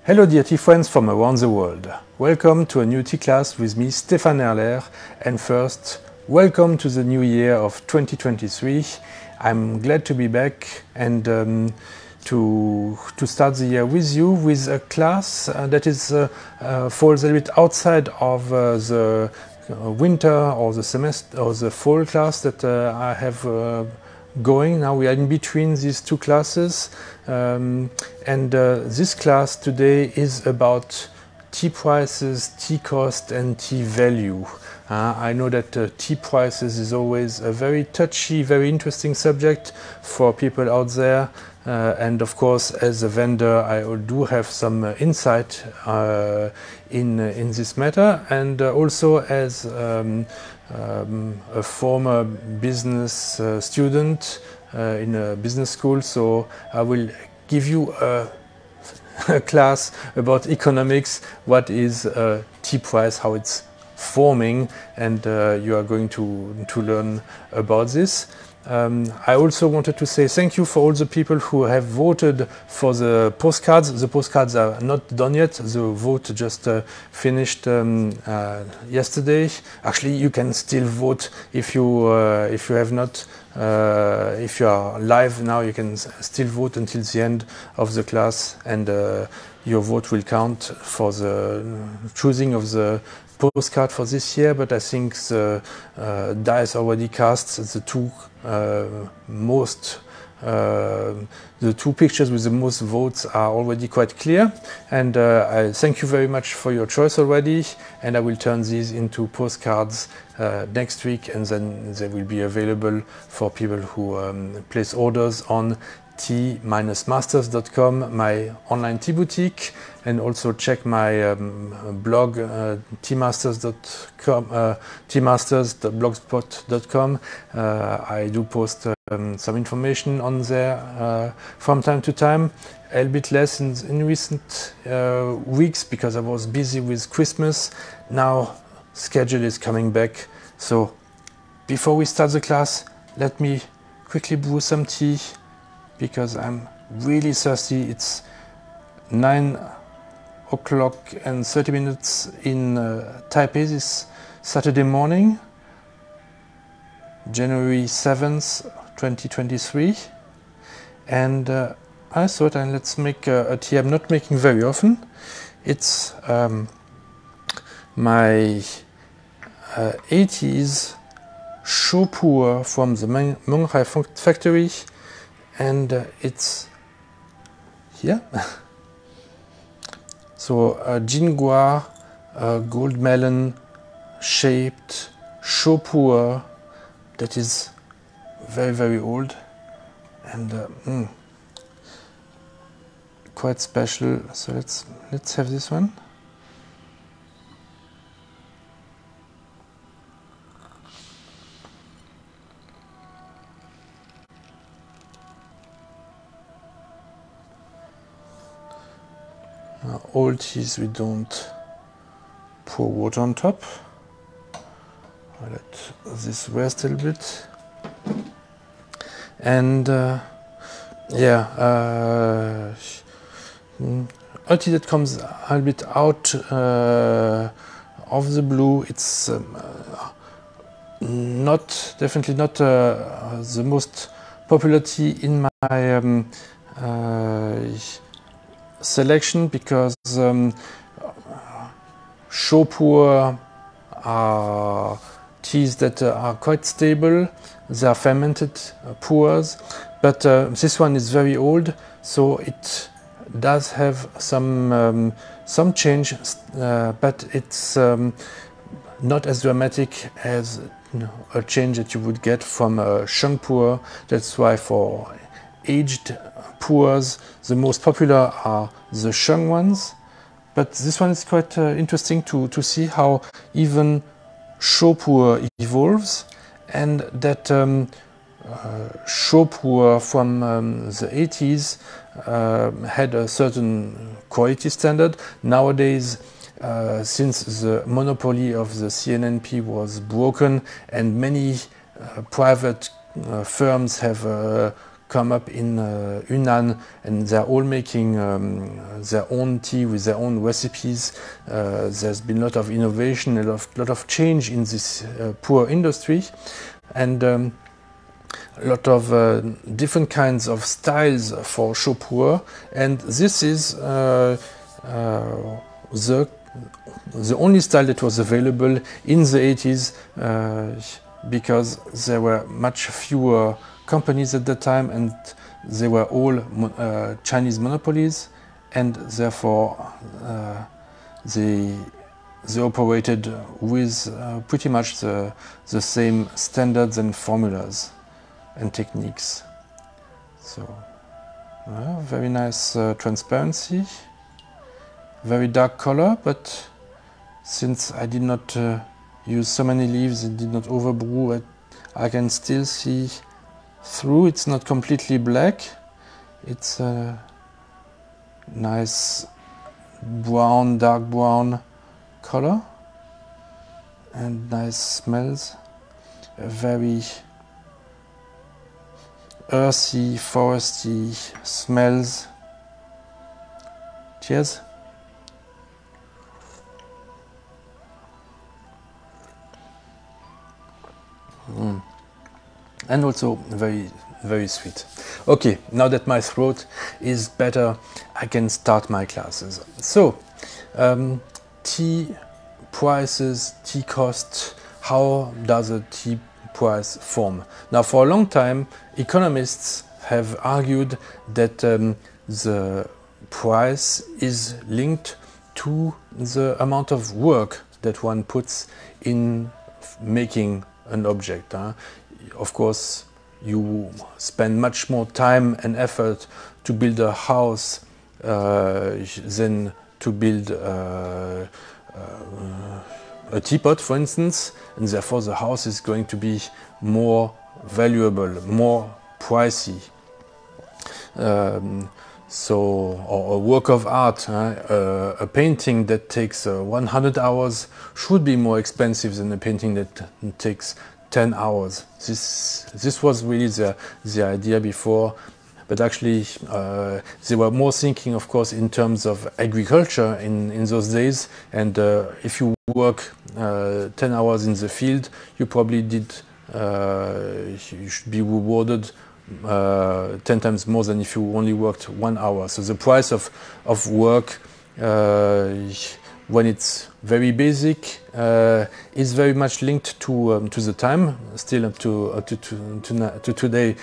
Hello dear tea friends from around the world. Welcome to a new tea class with me, Stéphane Erler. And first, welcome to the new year of 2023. I'm glad to be back and to start the year with you with a class that falls a little bit outside of the winter or the semester or the fall class that I have going. Now we are in between these two classes, and this class today is about tea prices, tea cost and tea value. I know that tea prices is always a very touchy, very interesting subject for people out there, and of course as a vendor I do have some insight in this matter, and also as a former business student in a business school, so I will give you a class about economics, what is tea price, how it's forming, and you are going to learn about this. I also wanted to say thank you for all the people who have voted for the postcards. The postcards are not done yet. The vote just finished yesterday. Actually, you can still vote if you have not. If you are live now, you can still vote until the end of the class, and your vote will count for the choosing of the postcard for this year. But I think the dice already cast. The two pictures with the most votes are already quite clear, and I thank you very much for your choice already, and I will turn these into postcards next week, and then they will be available for people who place orders on tea-masters.com, my online tea boutique, and also check my blog tea-masters.com, tea-masters.blogspot.com. I do post some information on there from time to time, a little bit less in recent weeks because I was busy with Christmas. Now schedule is coming back, so before we start the class, let me quickly brew some tea because I'm really thirsty. It's 9 o'clock and 30 minutes in Taipei this Saturday morning, January 7th, 2023. And I thought, let's make a tea I'm not making very often. It's my 80s Chaud Pour from the Monghai factory, and it's here. So a Jingguo gold melon shaped Chaud Pour that is very, very old and quite special. So let's have this one. Old teas we don't pour water on top. I'll let this rest a little bit. And a tea that comes a little bit out of the blue. It's definitely not the most popular tea in my selection, because Chaud Pour are teas that are quite stable. They are fermented pours, but this one is very old, so it does have some change, but it's not as dramatic as a change that you would get from a Sheng Pour. That's why for aged pours the most popular are the Sheng ones, but this one is quite interesting to see how even Chaud Pour evolves, and that Chaud Pour from the 80s had a certain quality standard. Nowadays, since the monopoly of the CNNP was broken and many private firms have come up in Yunnan, and they're all making their own tea with their own recipes. There's been a lot of innovation, a lot of change in this pu'er industry, and a lot of different kinds of styles for chaud pu'er, and this is the only style that was available in the 80s, because there were much fewer companies at the time, and they were all Chinese monopolies, and therefore they operated with pretty much the same standards and formulas and techniques. So very nice transparency, very dark color, but since I did not use so many leaves, it did not overbrew, I can still see through. It's not completely black, it's a nice brown, dark brown color, and nice smells, very earthy, foresty smells. Cheers. And also very, very sweet. Okay, now that my throat is better, I can start my classes. So, tea prices, tea costs, how does a tea price form? Now, for a long time, economists have argued that the price is linked to the amount of work that one puts in making an object. Of course, you spend much more time and effort to build a house than to build a teapot, for instance, and therefore the house is going to be more valuable, more pricey. Or a work of art, a painting that takes 100 hours should be more expensive than a painting that takes 10 hours. This was really the idea before, but actually they were more thinking, of course, in terms of agriculture in those days. And if you work 10 hours in the field, you probably you should be rewarded 10 times more than if you only worked 1 hour. So the price of work, when it's very basic, is very much linked to the time. Still up to today,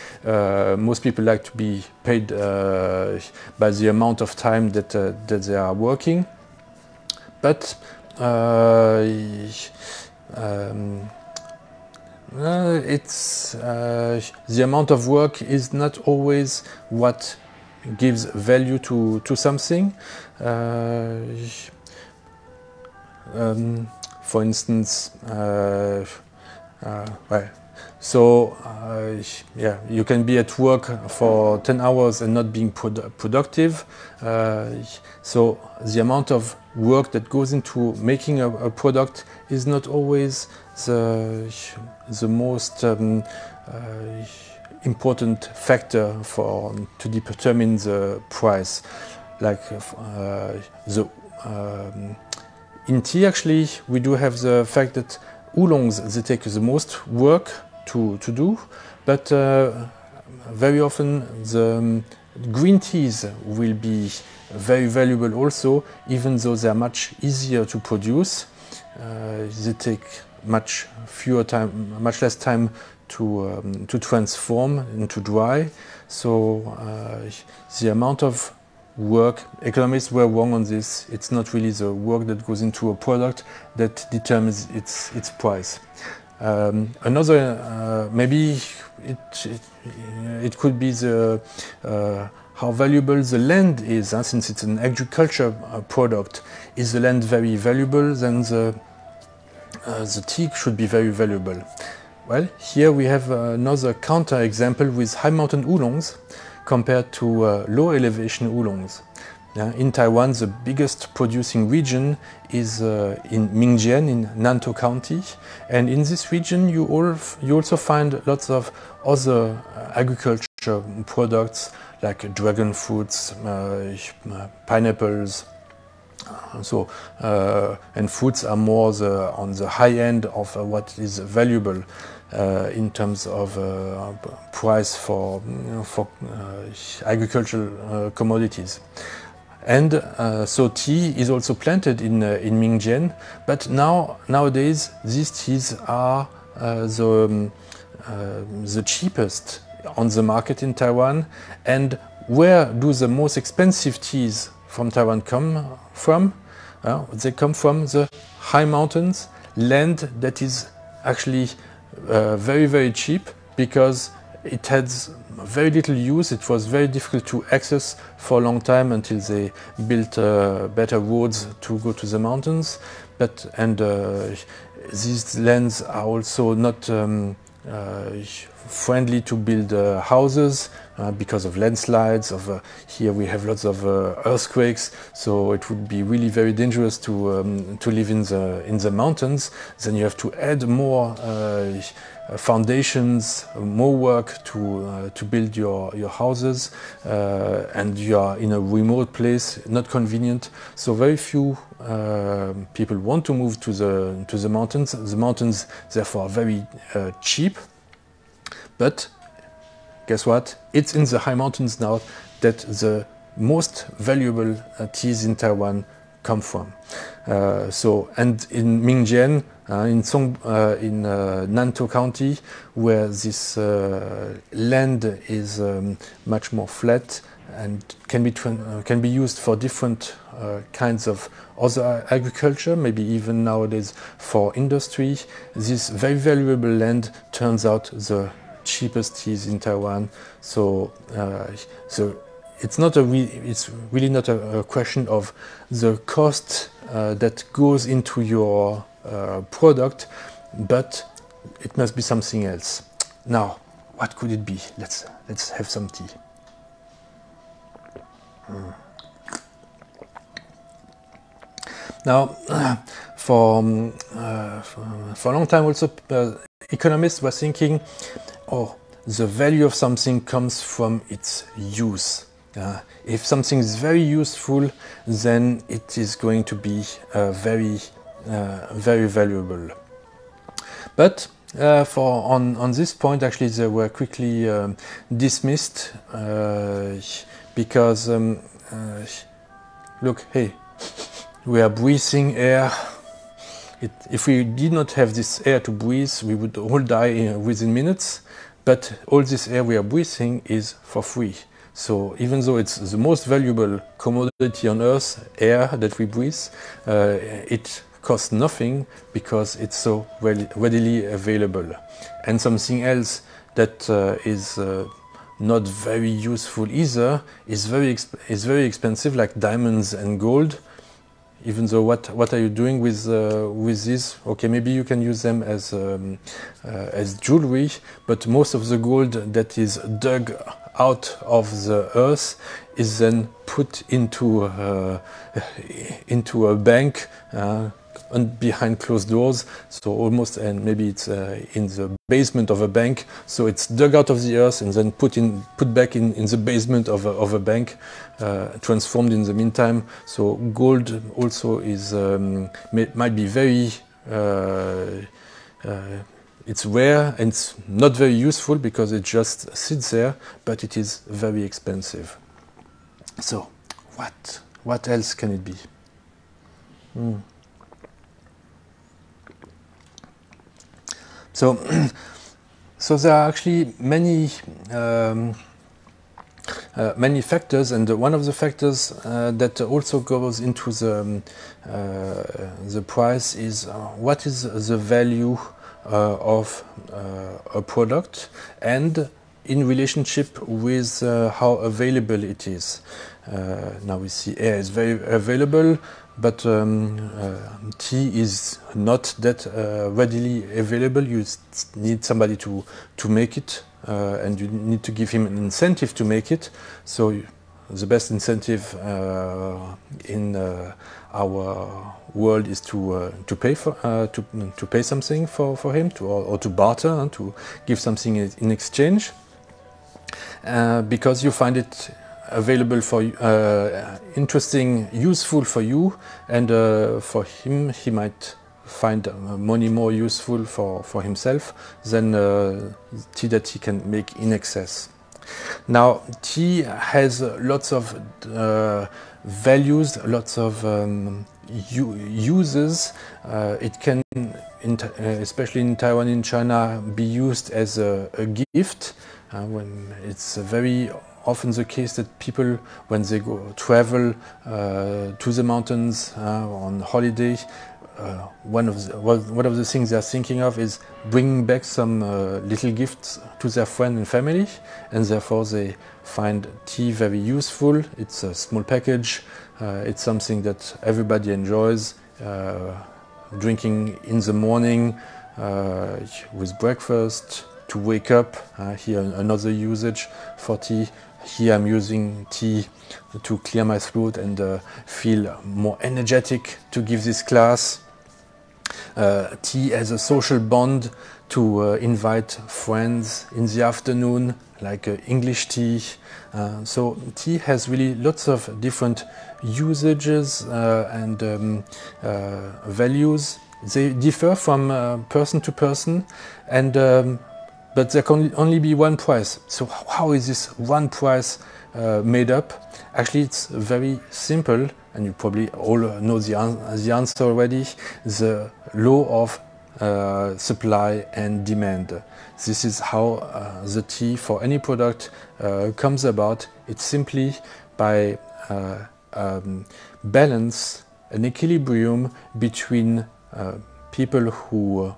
most people like to be paid by the amount of time that they are working. But the amount of work is not always what gives value to something. For instance, you can be at work for 10 hours and not being productive. So the amount of work that goes into making a product is not always the most important factor to determine the price. Like in tea, actually, we do have the fact that oolongs, they take the most work to do, but very often the green teas will be very valuable also, even though they are much easier to produce. They take much less time to transform and to dry. So the amount of work, economists were wrong on this. It's not really the work that goes into a product that determines its price. Another, maybe it could be the how valuable the land is, since it's an agriculture product. Is the land very valuable? Then the tea should be very valuable. Well, here we have another counter example with high mountain oolongs compared to low elevation oolongs. In Taiwan, the biggest producing region is in Mingjian in Nantou County, and in this region you also find lots of other agriculture products like dragon fruits, pineapples. And fruits are more on the high end of what is valuable in terms of price for agricultural commodities. And so tea is also planted in Mingjian, but nowadays these teas are the cheapest on the market in Taiwan. And where do the most expensive teas from Taiwan come from? They come from the high mountains, land that is actually very, very cheap because it had very little use. It was very difficult to access for a long time until they built better roads to go to the mountains. These lands are also not friendly to build houses because of landslides. Here we have lots of earthquakes, so it would be really very dangerous to live in the mountains. Then you have to add more foundations, more work to build your houses, and you are in a remote place, not convenient. So very few people want to move to the mountains. The mountains, therefore, are very cheap. But guess what? It's in the high mountains now that the most valuable teas in Taiwan come from. And in Mingjian, in Nantou County, where this land is much more flat and can be used for different kinds of other agriculture, maybe even nowadays for industry, this very valuable land turns out the cheapest teas in Taiwan. So it's really not a question of the cost that goes into your product, but it must be something else. Now, what could it be? Let's have some tea. Now, for a long time also, economists were thinking, oh, the value of something comes from its use. If something is very useful, then it is going to be very valuable. But on this point, actually, they were quickly dismissed because look, hey, we are breathing air. If we did not have this air to breathe, we would all die within minutes. But all this air we are breathing is for free. So even though it's the most valuable commodity on Earth, air that we breathe, it costs nothing because it's so readily available. And something else that is not very useful either is very expensive, like diamonds and gold. Even though what are you doing with this? Okay, maybe you can use them as jewelry, but most of the gold that is dug out of the earth is then put into a bank and behind closed doors. So almost, and maybe it's in the basement of a bank. So it's dug out of the earth and then put back in the basement of a bank, transformed in the meantime. So gold also is might be very it's rare and it's not very useful because it just sits there, but it is very expensive. So what else can it be? So there are actually many factors, and one of the factors that also goes into the price is what is the value of a product and in relationship with how available it is. Now we see air is very available, but tea is not that readily available. You need somebody to make it, and you need to give him an incentive to make it. So the best incentive in our world is to pay to pay something for him, or to barter, to give something in exchange. because you find it available for interesting, useful for you, and for him, he might find money more useful for himself than tea that he can make in excess. Now, tea has lots of values, lots of uses. It can, especially in Taiwan and China, be used as a gift. When it's very often the case that people, when they go travel to the mountains on holiday, one of the things they're thinking of is bringing back some little gifts to their friend and family, and therefore they find tea very useful. It's a small package. It's something that everybody enjoys, drinking in the morning with breakfast, to wake up. Here another usage for tea. Here I'm using tea to clear my throat and feel more energetic to give this class. Tea as a social bond to invite friends in the afternoon, like English tea. So tea has really lots of different usages and values. They differ from person to person, and but there can only be one price. So how is this one price made up? Actually, it's very simple, and you probably all know the answer already. The law of supply and demand. This is how the tea for any product comes about. It's simply by balance, an equilibrium between people who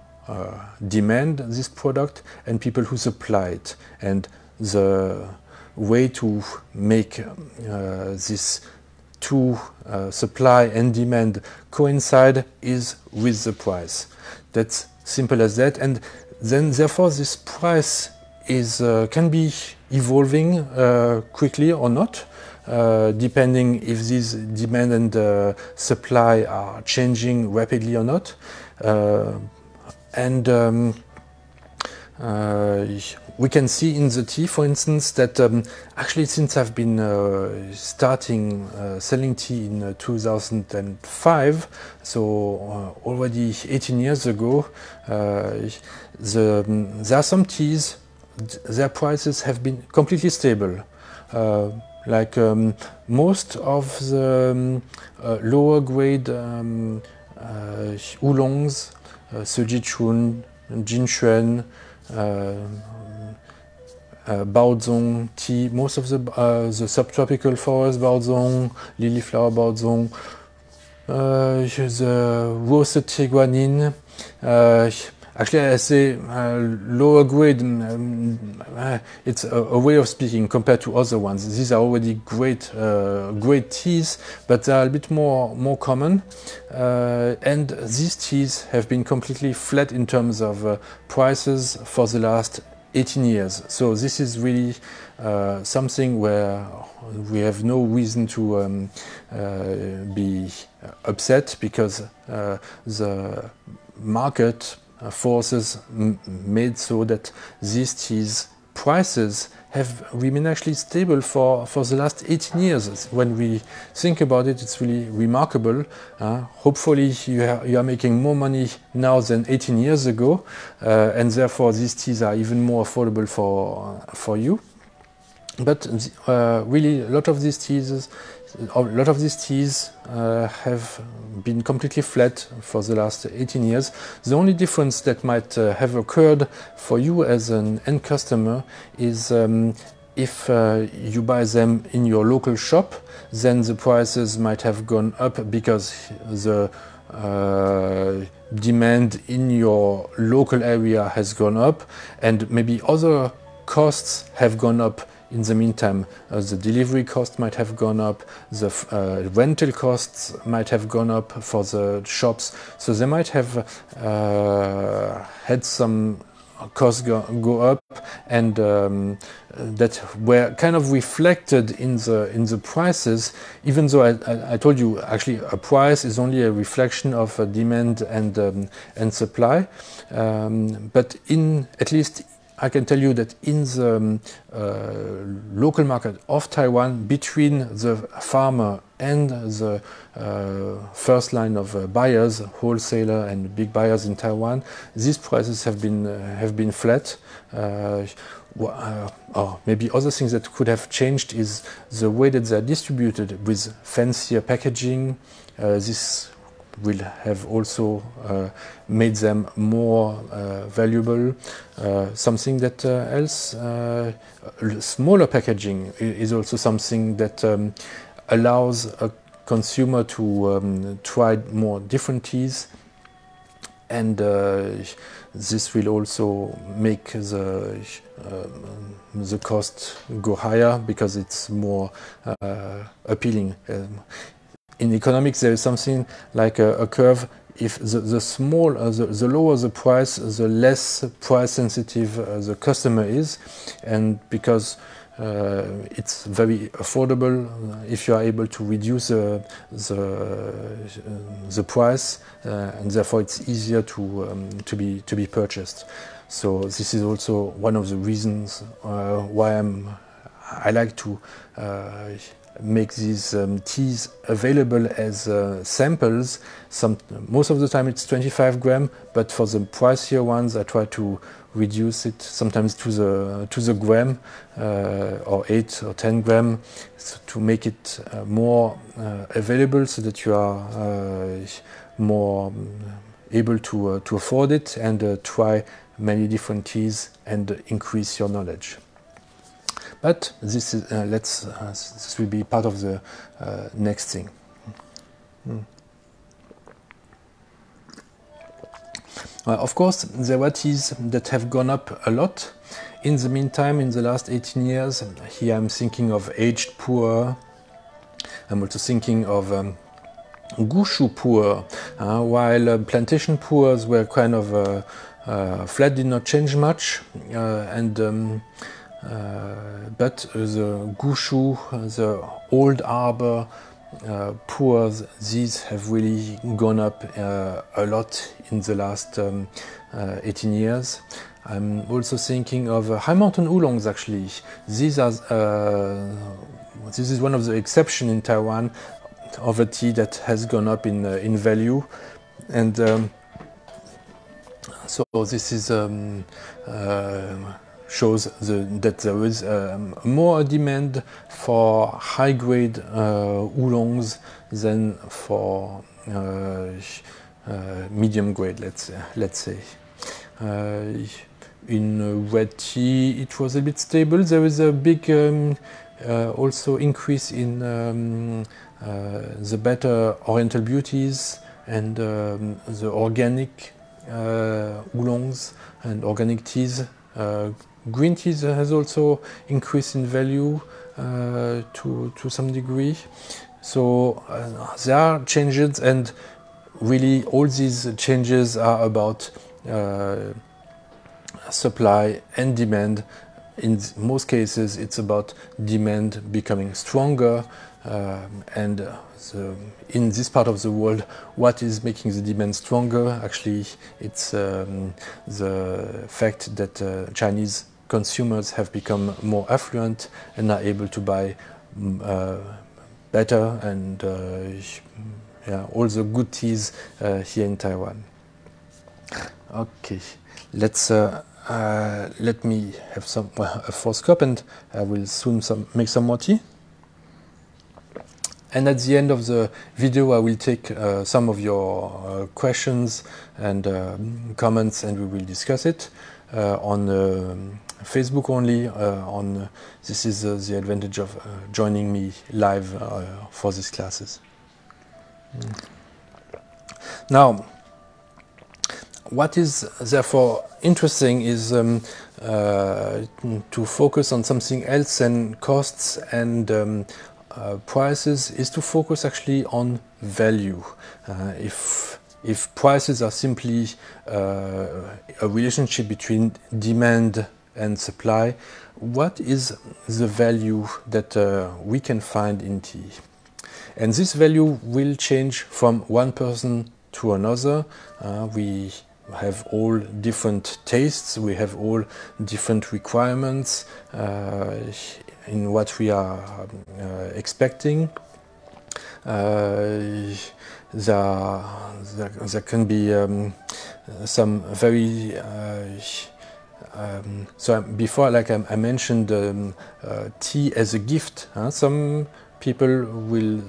demand this product and people who supply it. And the way to make this two supply and demand coincide is with the price. That's simple as that. And then therefore this price is can be evolving quickly or not, depending if this demand and supply are changing rapidly or not. We can see in the tea, for instance, that actually since I've been starting selling tea in 2005, so already 18 years ago, there are some teas, their prices have been completely stable. Like most of the lower grade oolongs, Sujichun, Jinchuan, Baozong tea, most of the subtropical forest Baozong, lily flower Baozong, the roasted Tieguanin. Actually, I say lower grade. It's a way of speaking compared to other ones. These are already great teas, but they are a bit more common. And these teas have been completely flat in terms of prices for the last 18 years. So this is really something where we have no reason to be upset, because the market forces made so that these teas prices have remained actually stable for the last 18 years. When we think about it, it's really remarkable. Hopefully you are making more money now than 18 years ago, and therefore these teas are even more affordable for you. But really, a lot of these teas have been completely flat for the last 18 years. The only difference that might have occurred for you as an end customer is if you buy them in your local shop, then the prices might have gone up because the demand in your local area has gone up, and maybe other costs have gone up. In the meantime, the delivery cost might have gone up, the rental costs might have gone up for the shops, so they might have had some costs go up, and that were kind of reflected in the prices. Even though I told you actually a price is only a reflection of demand and supply, but at least I can tell you that in the local market of Taiwan, between the farmer and the first line of buyers, wholesaler and big buyers in Taiwan, these prices have been flat. Or maybe other things that could have changed is the way that they are distributed with fancier packaging. This will have also made them more valuable. Something that else, smaller packaging is also something that allows a consumer to try more different teas, and this will also make the cost go higher because it's more appealing. In economics, there is something like a curve. If the lower the price, the less price sensitive the customer is, and because it's very affordable, if you are able to reduce the price, and therefore it's easier to be purchased. So this is also one of the reasons why I like to make these teas available as samples. Most of the time it's 25 grams, but for the pricier ones I try to reduce it sometimes to the gram, or 8 or 10 grams, so to make it more available, so that you are more able to afford it and try many different teas and increase your knowledge. But this is this will be part of the next thing. Of course, there were teas that have gone up a lot. In the meantime, in the last 18 years, here I'm thinking of aged pu'er. I'm also thinking of gushu pu'er, while plantation pu'ers were kind of flat, did not change much, but the gushu, the old arbor pu'ers, these have really gone up a lot in the last 18 years. I'm also thinking of high mountain oolongs. Actually, these are this is one of the exceptions in Taiwan of a tea that has gone up in value, and so this is shows that there is more demand for high-grade oolongs than for medium grade. Let's say. In red tea, it was a bit stable. There is a big also increase in the better Oriental Beauties and the organic oolongs and organic teas. Green teas has also increased in value to some degree. So there are changes, and really all these changes are about supply and demand. In most cases, it's about demand becoming stronger, and in this part of the world, what is making the demand stronger? Actually, it's the fact that Chinese consumers have become more affluent and are able to buy better and all the good teas here in Taiwan. Okay, let me have a fourth cup, and I will soon make some more tea. And at the end of the video, I will take some of your questions and comments, and we will discuss it on Facebook only. This is the advantage of joining me live for these classes. Now, what is therefore interesting is to focus on something else than costs and prices, is to focus actually on value. If prices are simply a relationship between demand and supply, what is the value that we can find in tea? And this value will change from one person to another. We have all different tastes, we have all different requirements in what we are expecting. There can be some very so before, like I mentioned, tea as a gift. Some people will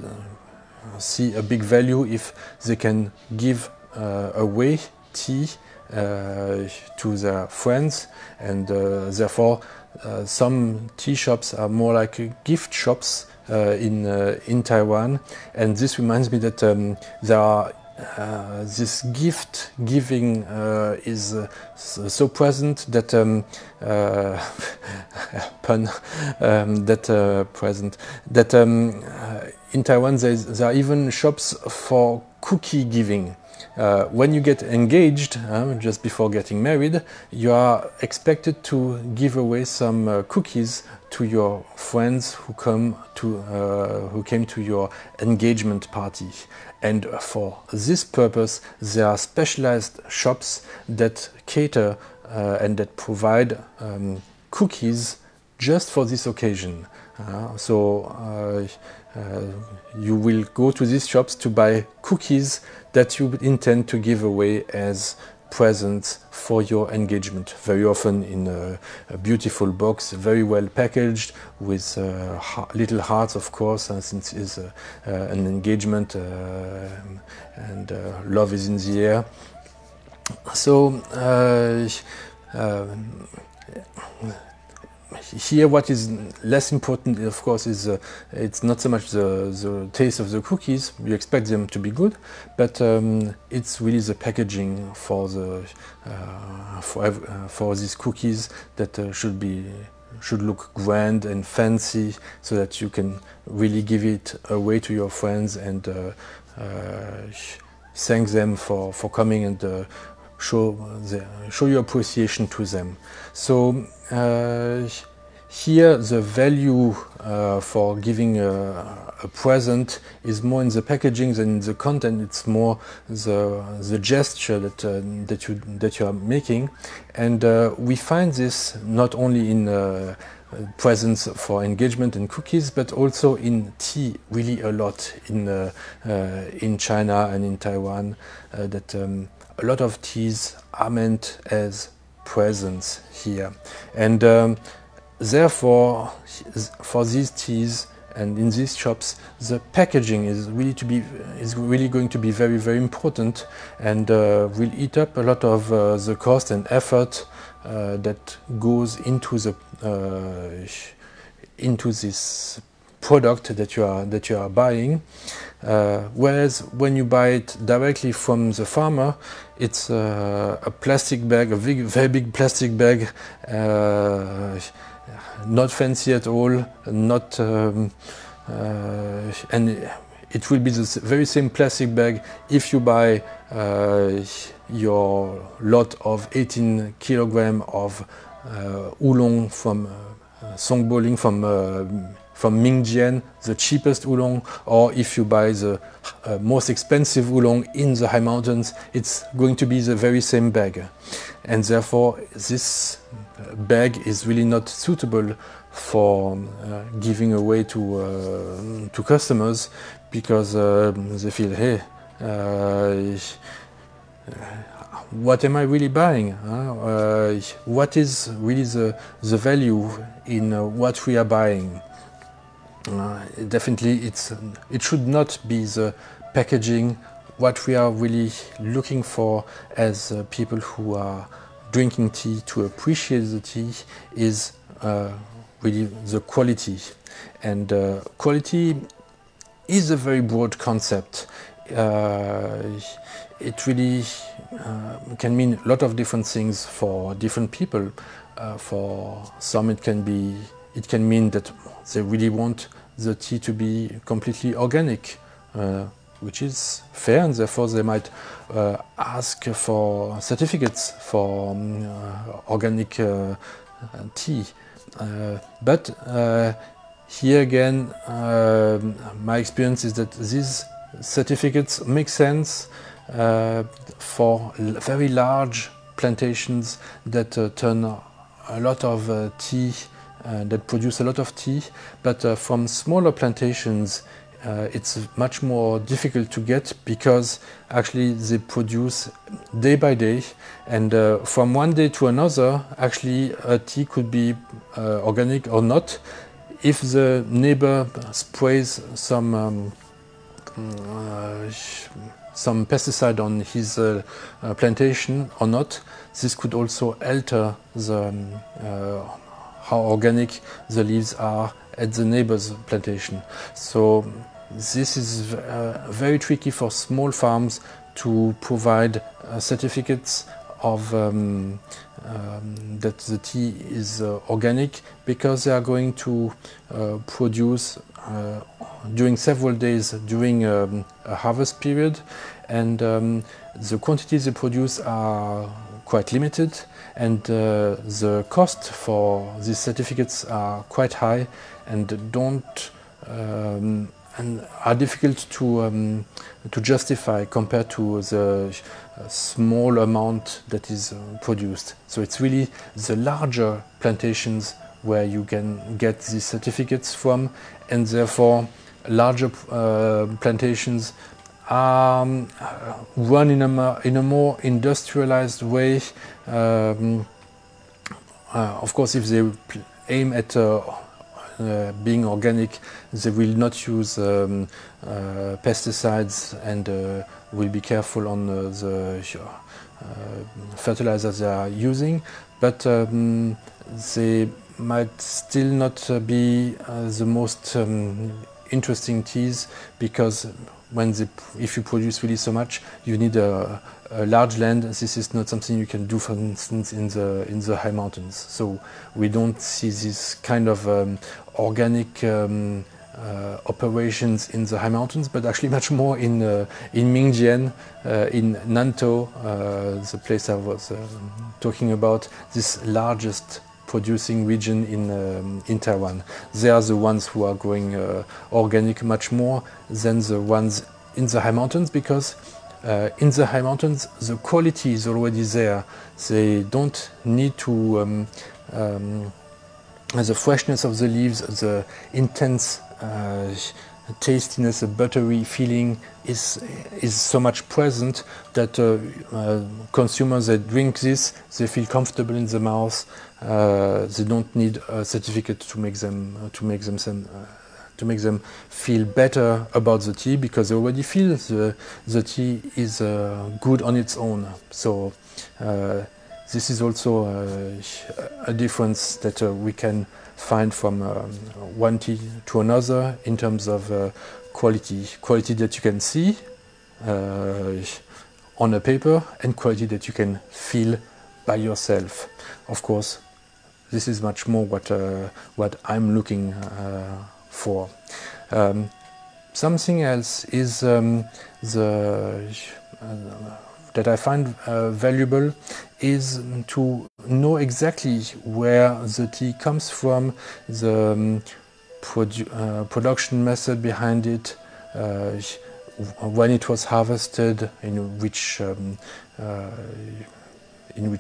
see a big value if they can give away tea to their friends, and therefore some tea shops are more like gift shops in Taiwan. And this reminds me that there are this gift giving is so present that pun that present that in Taiwan there are even shops for cookie giving. When you get engaged, just before getting married, you are expected to give away some cookies to your friends who came to your engagement party. And for this purpose, there are specialized shops that cater and that provide cookies just for this occasion. You will go to these shops to buy cookies that you intend to give away as presents for your engagement, very often in a beautiful box, very well packaged, with little hearts, of course, since it's an engagement and love is in the air. So here what is less important, of course, is it's not so much the taste of the cookies. You expect them to be good, but it's really the packaging for the for these cookies that should look grand and fancy, so that you can really give it away to your friends and thank them for coming and show your appreciation to them. So here the value for giving a present is more in the packaging than in the content. It's more the gesture that you are making, and we find this not only in presents for engagement and cookies, but also in tea, really a lot in China and in Taiwan. That a lot of teas are meant as presents here, and therefore for these teas and in these shops, the packaging is really going to be very, very important, and will eat up a lot of the cost and effort that goes into this product that you are buying. Whereas when you buy it directly from the farmer, it's a plastic bag, a very big plastic bag, not fancy at all, not and it will be the very same plastic bag if you buy your lot of 18 kilograms of oolong from Songboling from Mingjian, the cheapest oolong, or if you buy the most expensive oolong in the high mountains, it's going to be the very same bag. And therefore this bag is really not suitable for giving away to customers, because they feel, hey, what am I really buying? What is really the value in what we are buying? Definitely it should not be the packaging. What we are really looking for as people who are drinking tea to appreciate the tea is really the quality. And quality is a very broad concept. It really can mean a lot of different things for different people. For some it can mean that they really want the tea to be completely organic, which is fair, and therefore they might ask for certificates for organic tea. But here again, my experience is that these certificates make sense for very large plantations that turn a lot of tea, that produce a lot of tea, but from smaller plantations it's much more difficult to get, because actually they produce day by day, and from one day to another actually a tea could be organic or not. If the neighbor sprays some pesticide on his plantation or not, this could also alter the how organic the leaves are at the neighbor's plantation. So this is very tricky for small farms to provide certificates of that the tea is organic, because they are going to produce during several days during a harvest period, and the quantities they produce are quite limited, and the cost for these certificates are quite high, and and are difficult to justify compared to the small amount that is produced. So it's really the larger plantations where you can get these certificates from, and therefore larger plantations are run in a more industrialized way. Of course, if they aim at being organic, they will not use pesticides, and will be careful on the fertilizers they are using, but they might still not be the most interesting teas, because if you produce really so much, you need a large land. This is not something you can do, for instance, in the high mountains. So we don't see this kind of organic operations in the high mountains, but actually much more in Mingjian, in Nantou, the place I was talking about, this largest producing region in Taiwan. They are the ones who are growing organic much more than the ones in the high mountains, because in the high mountains the quality is already there. They don't need to the freshness of the leaves, the intense tastiness, the buttery feeling is so much present that consumers that drink this, they feel comfortable in the mouth. They don't need a certificate to make them feel better about the tea, because they already feel the tea is good on its own. So this is also a difference that we can find from one tea to another in terms of quality that you can see on a paper, and quality that you can feel by yourself. Of course, this is much more what I'm looking for. Something else is that I find valuable is to know exactly where the tea comes from, the production method behind it, when it was harvested, in which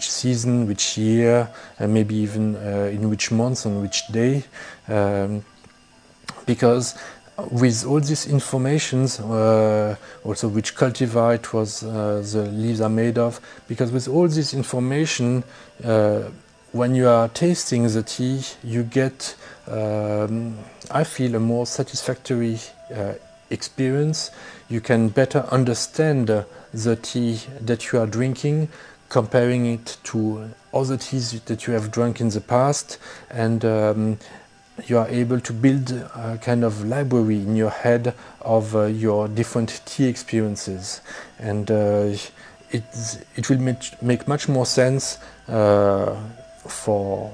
season, which year, and maybe even in which month, on which day, because with all these informations, also which cultivar it was, the leaves are made of, because with all this information, when you are tasting the tea, you get, I feel, a more satisfactory experience. You can better understand the tea that you are drinking, comparing it to other teas that you have drunk in the past, and you are able to build a kind of library in your head of your different tea experiences, and it will make much more sense for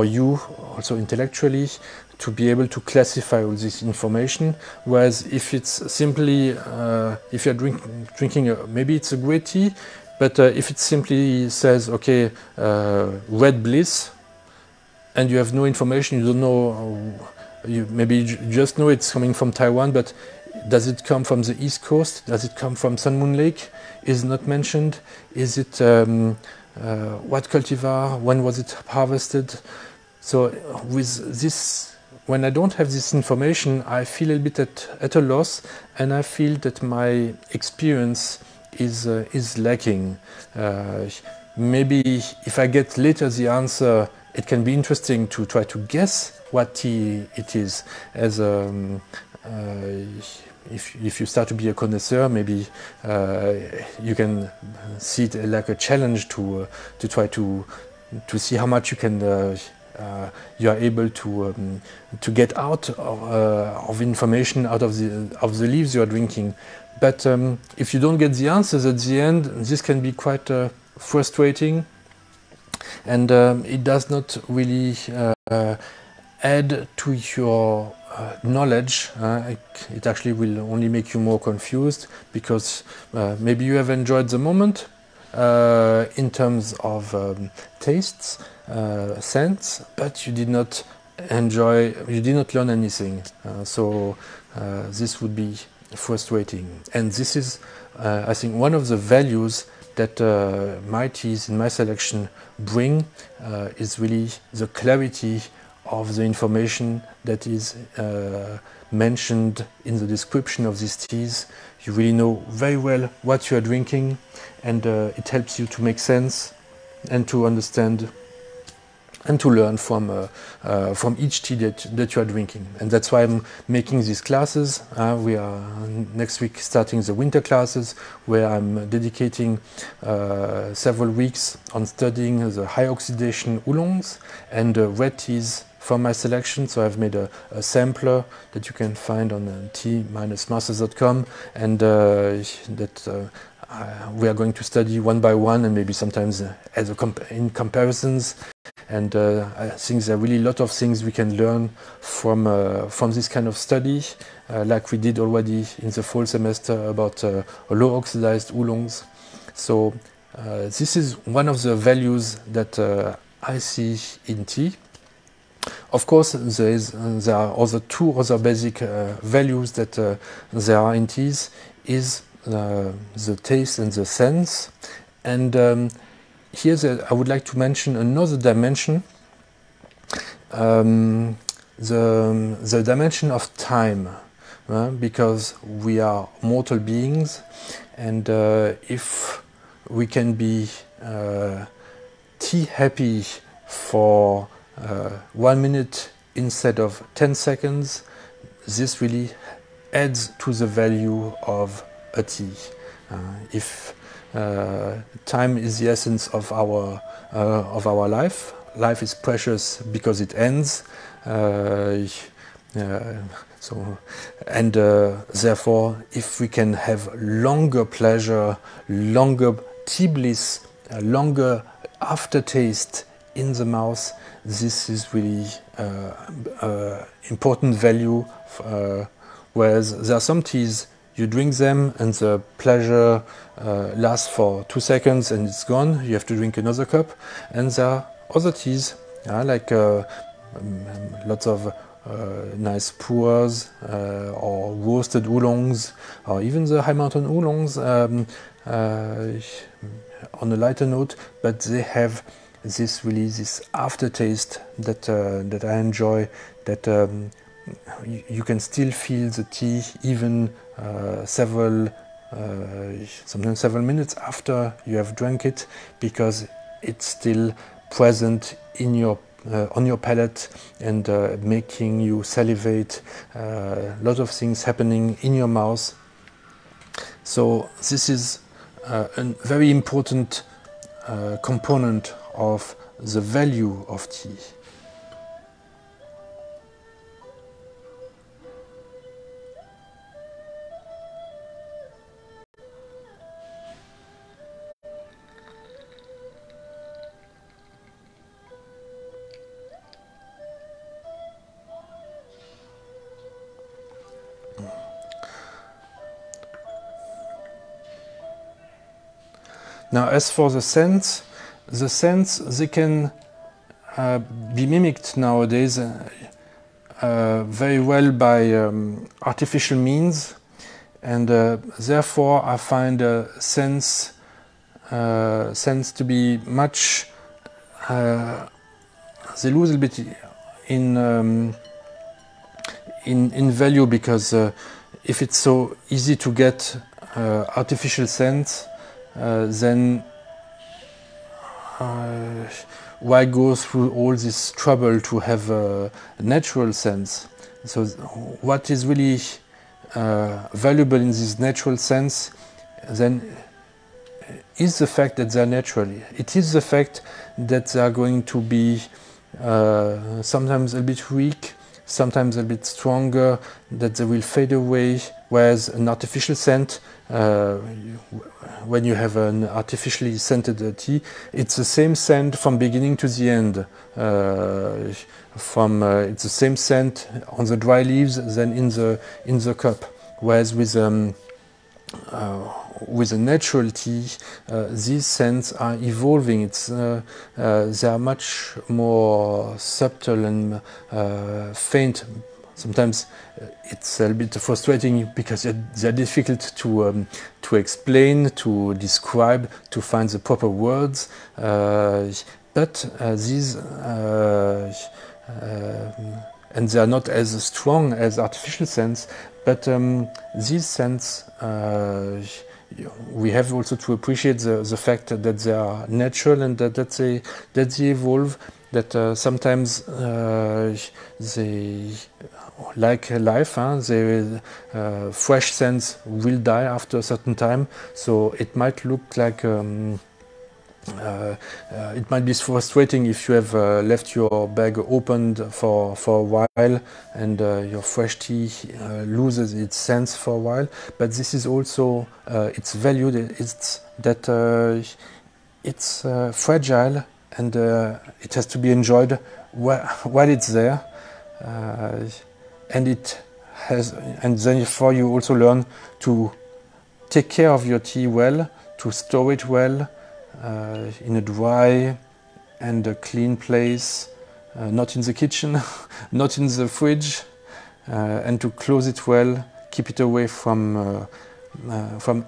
you also intellectually to be able to classify all this information. Whereas if it's simply if you're drinking maybe it's a great tea, but if it simply says, okay, Red Bliss, and you have no information, you don't know, you maybe just know it's coming from Taiwan, but Does it come from the East Coast? Does it come from Sun Moon Lake? Is not mentioned. Is it what cultivar? When was it harvested? So with this, when I don't have this information, I feel a bit at a loss, and I feel that my experience is lacking. Maybe if I get later the answer, it can be interesting to try to guess what tea it is. As if you start to be a connoisseur, maybe you can see it like a challenge to try to see how much you can you are able to get out of information out of the leaves you are drinking. But if you don't get the answers at the end, this can be quite frustrating, and it does not really add to your knowledge. It actually will only make you more confused, because maybe you have enjoyed the moment in terms of tastes, scents, but you did not learn anything. So this would be frustrating. And this is, I think, one of the values that my teas in my selection bring, is really the clarity of the information that is mentioned in the description of these teas. You really know very well what you are drinking, and it helps you to make sense and to understand and to learn from each tea that you are drinking. And that's why I'm making these classes. We are next week starting the winter classes, where I'm dedicating several weeks on studying the high oxidation oolongs and red teas from my selection. So I've made a sampler that you can find on tea-masters.com, and we are going to study one by one, and maybe sometimes in comparisons. And I think there are really a lot of things we can learn from this kind of study, like we did already in the fall semester about low oxidized oolongs. So this is one of the values that I see in tea. Of course, there are two other basic values that there are in teas, is the taste and the sense. And here I would like to mention another dimension, the dimension of time, because we are mortal beings, and if we can be tea happy for 1 minute instead of 10 seconds, this really adds to the value of a tea. If time is the essence of our life. Life is precious because it ends. Therefore, if we can have longer pleasure, longer tea bliss, longer aftertaste in the mouth, this is really important value. Whereas there are some teas, you drink them and the pleasure lasts for 2 seconds and it's gone. You have to drink another cup. And there are other teas, like lots of nice pu'ers or roasted oolongs, or even the high mountain oolongs on a lighter note, but they have this aftertaste that I enjoy, that you can still feel the tea even sometimes several minutes after you have drank it, because it's still present in your on your palate and making you salivate. A lot of things happening in your mouth. So this is a very important component of the value of tea. Now, as for the scents, they can be mimicked nowadays very well by artificial means. and therefore I find sense to be much. They lose a bit in value, because if it's so easy to get artificial sense, then why go through all this trouble to have a natural sense? So what is really valuable in this natural sense then is the fact that they are natural. It is the fact that they are going to be sometimes a bit weak, sometimes a bit stronger, that they will fade away, whereas an artificial scent, when you have an artificially scented tea, it's the same scent from beginning to the end. It's the same scent on the dry leaves than in the cup. Whereas with a natural tea, these scents are evolving. They are much more subtle and faint. Sometimes it's a bit frustrating because they're difficult to explain, to describe, to find the proper words. But these and they are not as strong as artificial scents. But these scents, we have also to appreciate the fact that they are natural and that they evolve. That sometimes they, like life, fresh scents will die after a certain time. So it might look like it might be frustrating if you have left your bag opened for a while and your fresh tea loses its scent for a while. But this is also its value. It's that it's fragile and it has to be enjoyed while it's there, and therefore you also learn to take care of your tea well, to store it well. In a dry and a clean place, not in the kitchen, not in the fridge, and to close it well, keep it away from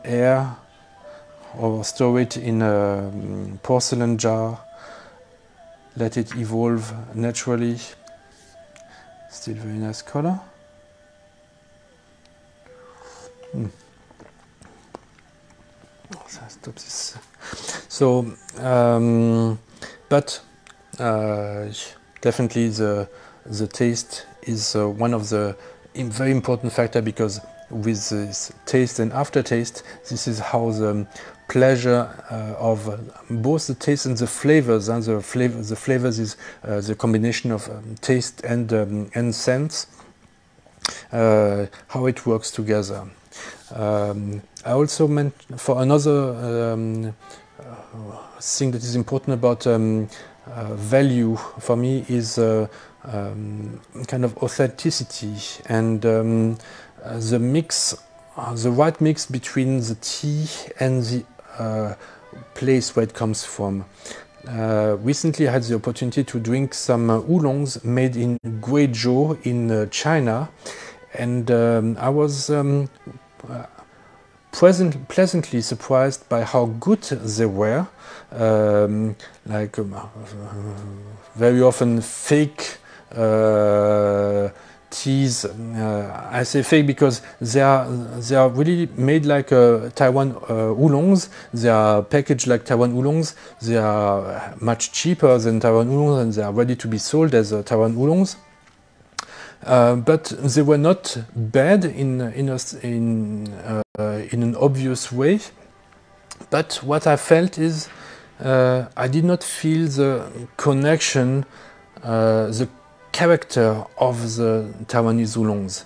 air, or store it in a porcelain jar, let it evolve naturally. Still very nice color. Stop this. So, but definitely the taste is one of the very important factor, because with this taste and aftertaste, this is how the pleasure of both the taste and the flavors, and the flavors is the combination of taste and sense, how it works together. I also meant for another thing that is important about value for me is kind of authenticity and the mix, the right mix between the tea and the place where it comes from. Recently I had the opportunity to drink some oolongs made in Guizhou in China, and I was pleasantly surprised by how good they were. Very often fake teas. I say fake because they are really made like Taiwan oolongs. They are packaged like Taiwan oolongs. They are much cheaper than Taiwan oolongs, and they are ready to be sold as Taiwan oolongs. But they were not bad in an obvious way. But what I felt is I did not feel the connection, the character of the Taiwanese oolongs.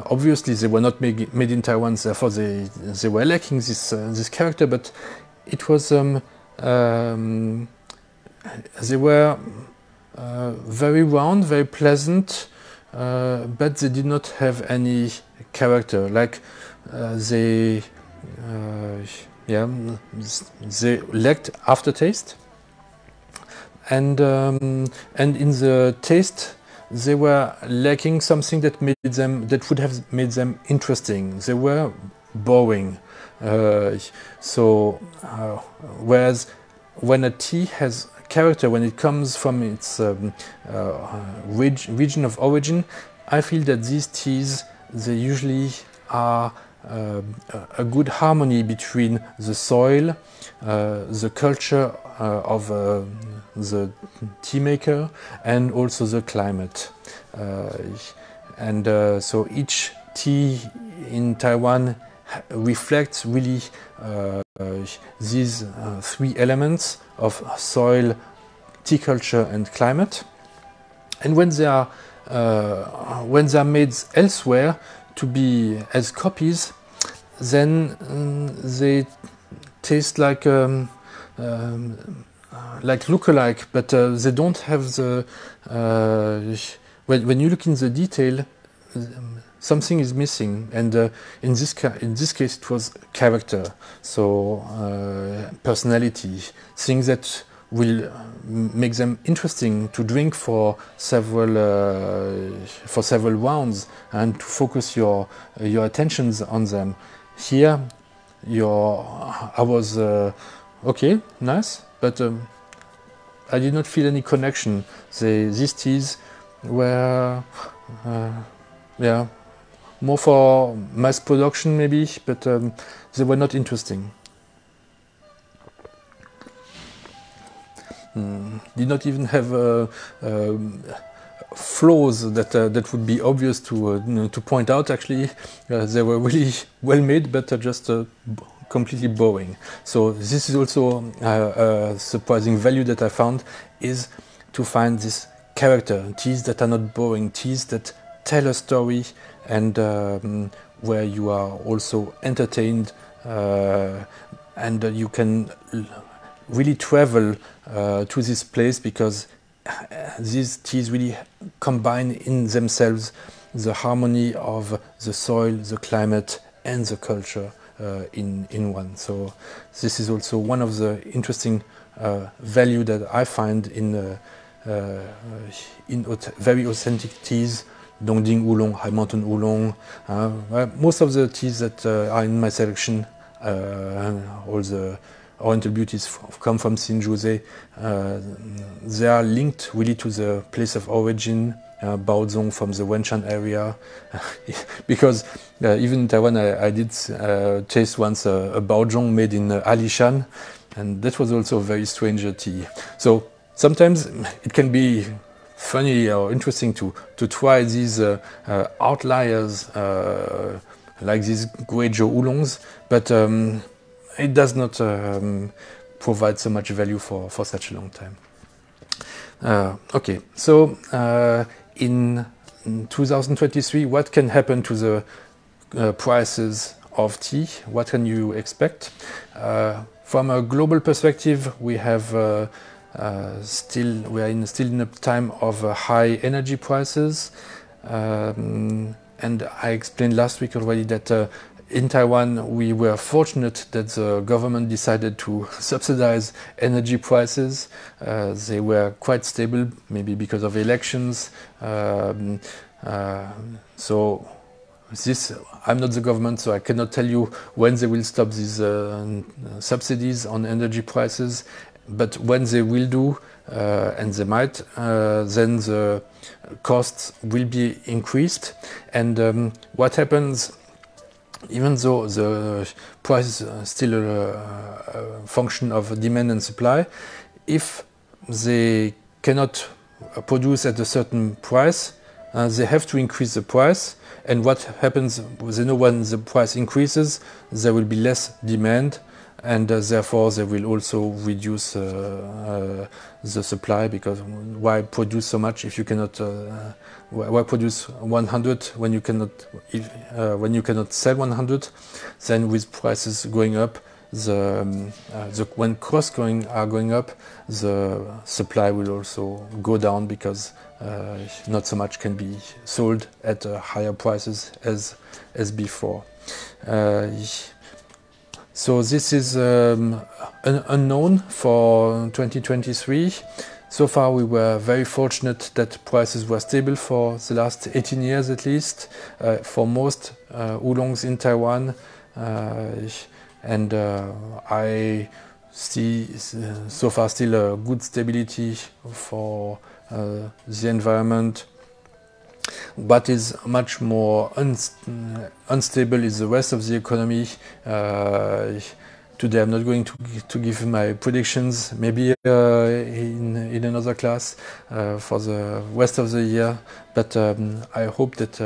Obviously, they were not made in Taiwan, therefore they were lacking this character. But it was they were very round, very pleasant. But they did not have any character. Like they lacked aftertaste, and in the taste they were lacking something that would have made them interesting. They were boring. Whereas when a tea has character, when it comes from its region of origin, I feel that these teas, they usually are a good harmony between the soil, the culture of the tea maker, and also the climate. So each tea in Taiwan reflects really these three elements of soil, tea culture, and climate. And when they are made elsewhere to be as copies, then they taste like lookalike, but they don't have the. When you look in the detail, something is missing, and in this case, it was character, so personality, things that will make them interesting to drink for several rounds and to focus your attentions on them. Here, I was okay, nice, but I did not feel any connection. These teas were, yeah, more for mass production maybe, but they were not interesting. Did not even have flaws that would be obvious to point out. Actually, they were really well made, but just completely boring. So this is also a surprising value that I found, is to find this character, teas that are not boring, teas that tell a story, and where you are also entertained, and you can really travel to this place, because these teas really combine in themselves the harmony of the soil, the climate, and the culture in one. So this is also one of the interesting value that I find in very authentic teas. Dongding Oolong, High Mountain Oolong, most of the teas that are in my selection, all the Oriental beauties come from Hsinchu. They are linked really to the place of origin, Baozong from the Wenshan area, because even in Taiwan I did taste once a Baozong made in Alishan, and that was also a very strange tea. So sometimes it can be funny or interesting to try these outliers like these Guizhou oolongs, but it does not provide so much value for such a long time. Okay, so in 2023, what can happen to the prices of tea? What can you expect? From a global perspective, we have still in a time of high energy prices, and I explained last week already that in Taiwan we were fortunate that the government decided to subsidize energy prices. They were quite stable, maybe because of elections. So this, I'm not the government, so I cannot tell you when they will stop these subsidies on energy prices. But when they will do, and they might, then the costs will be increased. And what happens, even though the price is still a function of demand and supply, if they cannot produce at a certain price, they have to increase the price. And what happens, they know when the price increases, there will be less demand, and therefore they will also reduce the supply, because why produce so much if you cannot? Why produce 100 when you cannot sell 100? Then with prices going up, when costs are going up, the supply will also go down, because not so much can be sold at higher prices as before. So this is unknown for 2023. So far we were very fortunate that prices were stable for the last 18 years at least, for most oolongs in Taiwan, and I see so far still a good stability for the environment. What is much more unstable is the rest of the economy. Today I'm not going to give my predictions, maybe in another class for the rest of the year, but I hope that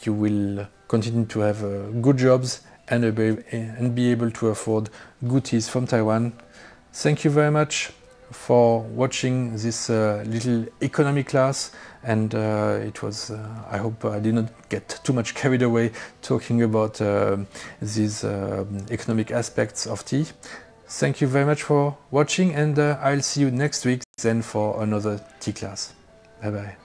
you will continue to have good jobs and be able to afford good teas from Taiwan. Thank you very much for watching this little economy class, and it was I hope I did not get too much carried away talking about these economic aspects of tea. Thank you very much for watching, and I'll see you next week then for another tea class. Bye bye.